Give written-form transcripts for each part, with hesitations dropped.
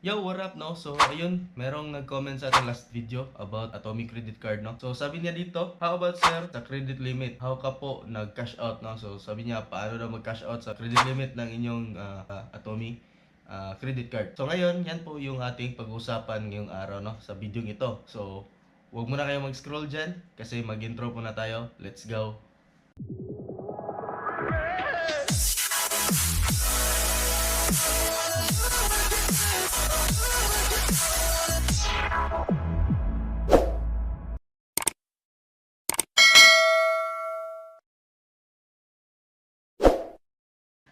Yo, what up, no? So, ayun, merong nag-comment sa ating last video about Atomic Credit Card, no? So, sabi niya dito, how about sir, sa credit limit? How ka po nag-cash out, no? So, sabi niya, paano daw mag-cash out sa credit limit ng inyong Atomic Credit Card? So, ngayon, yan po yung ating pag-usapan ngayong araw, no? Sa video ito. So, huwag muna kayo mag-scroll dyan kasi mag-intro po na tayo. Let's go!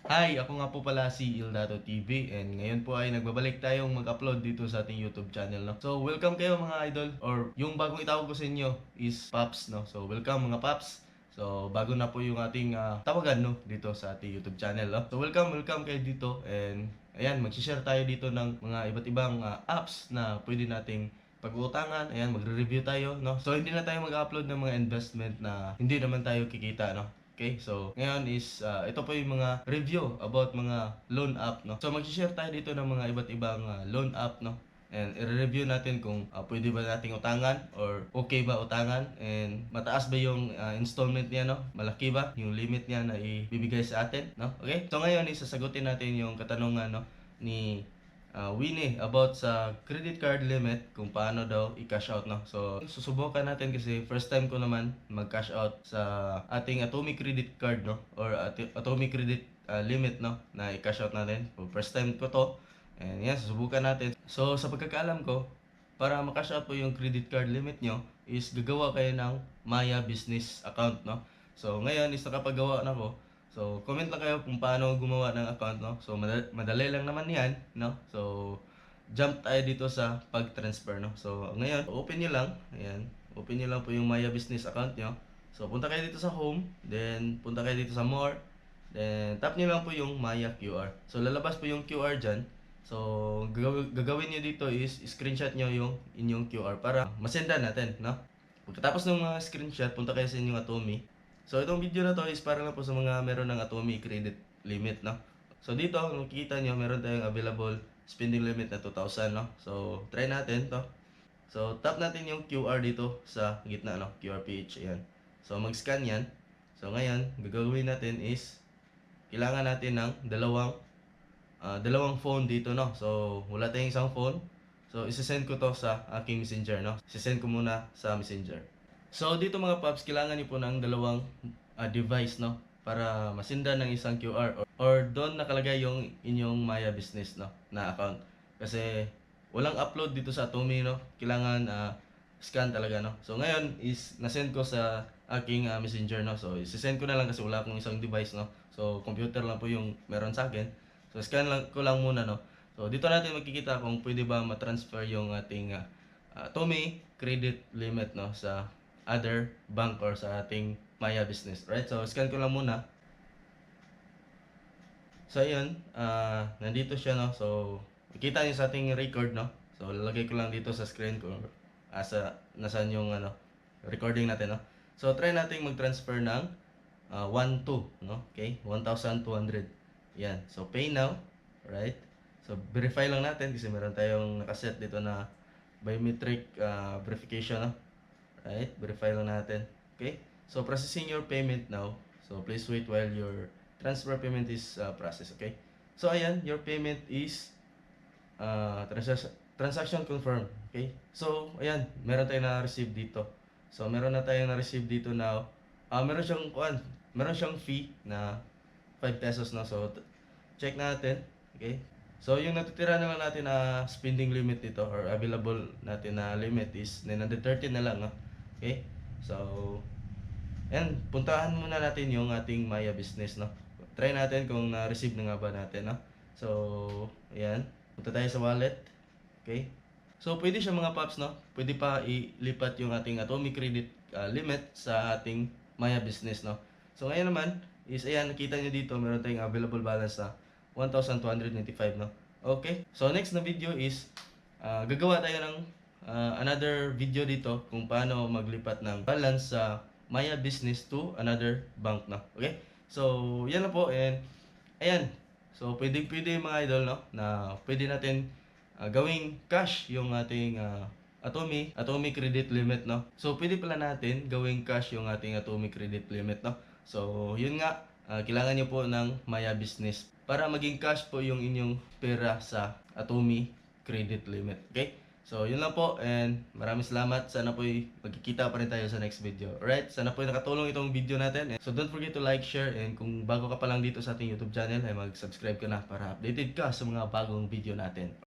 Hi, ako nga po pala si Ildato TV and ngayon po ay nagbabalik tayong mag-upload dito sa ating YouTube channel, no? So, welcome kayo mga idol, or yung bagong itawag ko sa inyo is Paps, no? So, welcome mga Paps. So, bago na po yung ating tawagan, no? Dito sa ating YouTube channel, no? So, welcome kayo dito and ayan, mag-share tayo dito ng mga iba't ibang apps na pwede nating pag-uutangan. Ayan, magre-review tayo, no? So, hindi na tayo mag-upload ng mga investment na hindi naman tayo kikita, no? Okay, so ngayon is ito po yung mga review about mga loan app, no. So mag-share tayo dito ng mga iba't ibang loan app, no. And i-review natin kung pwede ba nating utangan or okay ba utangan and mataas ba yung installment niya, no? Malaki ba yung limit niya na ibibigay sa atin, no? Okay? So ngayon is sasagutin natin yung katanungan, no, ni Winnie about sa credit card limit kung paano daw i-cash out, no. So susubukan natin kasi first time ko naman mag-cash out sa ating Atomic Credit Card, no, or Atomic Credit limit, no, na i-cash out natin. So, first time ko to and yan, susubukan natin. So sa pagkakaalam ko, para ma-cash out po yung credit card limit nyo is gagawa kayo ng Maya Business account, no. So ngayon is nakapagawa na ko. So, comment lang kayo kung paano gumawa ng account, no? So, madali lang naman yan, no? So, jump tayo dito sa pag-transfer, no? So, ngayon, open nyo lang. Ayan. Open nyo lang po yung Maya Business account nyo. So, punta kayo dito sa home. Then, punta kayo dito sa more. Then, tap nyo lang po yung Maya QR. So, lalabas po yung QR dyan. So, gagawin nyo dito is screenshot nyo yung inyong QR para masenda natin, no? Pagkatapos ng mga screenshot, punta kayo sa inyong Atomi. So, itong video na to is para lang po sa mga meron ng Atomi credit limit, no? So, dito, kung makikita nyo, meron tayong available spending limit na 2,000, no? So, try natin to. So, tap natin yung QR dito sa gitna, no? QR page, ayan. So, mag-scan yan. So, ngayon, gagawin natin is, kailangan natin ng dalawang phone dito, no? So, wala tayong isang phone. So, isesend ko to sa aking messenger, no? Isesend ko muna sa messenger. So, dito mga paps, kailangan niyo po ng dalawang device, no? Para masinda ng isang QR or doon nakalagay yung inyong Maya Business, no, na account. Kasi walang upload dito sa Atomi, no? Kailangan scan talaga, no? So, ngayon is nasend ko sa aking messenger, no? So, isesend ko na lang kasi wala akong isang device, no? So, computer lang po yung meron sa akin. So, scan lang ko lang muna, no? So, dito natin makikita kung pwede ba ma-transfer yung ating Atomi credit limit, no, sa other bank or sa ating Maya Business, right? So, scan ko lang muna. So, ayun, nandito siya, no? So, makita niyo sa ating record, no? So, lalagay ko lang dito sa screen ko nasaan yung recording natin, no? So, try natin mag-transfer ng 1,200, no? Okay? 1,200. Yan. So, pay now, right? So, verify lang natin kasi meron tayong nakaset dito na biometric verification, no? Right? Verify lang natin. Okay? So, processing your payment now. So, please wait while your transfer payment is processed. Okay? So, ayan. Your payment is transaction confirmed. Okay? So, ayan. Meron tayong na-receive dito. So, meron na tayong na-receive dito now. Meron siyang fee na 5 pesos na. So, check natin. Okay? So, yung natitira naman natin na spending limit dito or available natin na limit is 930 na lang, no? Okay? So, and puntahan muna natin yung ating Maya Business, no? Try natin kung na-receive na nga ba natin, no? So, ayan. Punta tayo sa wallet. Okay? So, pwede siya mga paps, no? Pwede pa ilipat yung ating Atomic Credit limit sa ating Maya Business, no? So, ngayon naman, is ayan, nakita nyo dito, meron tayong available balance na 1,295, no? Okay? So, next na video is, gagawa tayo ng another video dito kung paano maglipat ng balance sa Maya Business to another bank, no? Okay? So, yan na po. And, ayan. So, pwede mga idol, no? Na pwede natin gawing cash yung ating Atomy credit limit, no? So, pwede pala natin gawing cash yung ating Atomy credit limit, no? So, yun nga, kailangan nyo po ng Maya Business para maging cash po yung inyong pera sa Atomy credit limit. Okay? So, yun lang po and maraming salamat. Sana po'y magkikita pa rin tayo sa next video. Alright? Sana po'y nakatulong itong video natin. So, don't forget to like, share, and kung bago ka pa lang dito sa ating YouTube channel, ay mag-subscribe ka na para updated ka sa mga bagong video natin.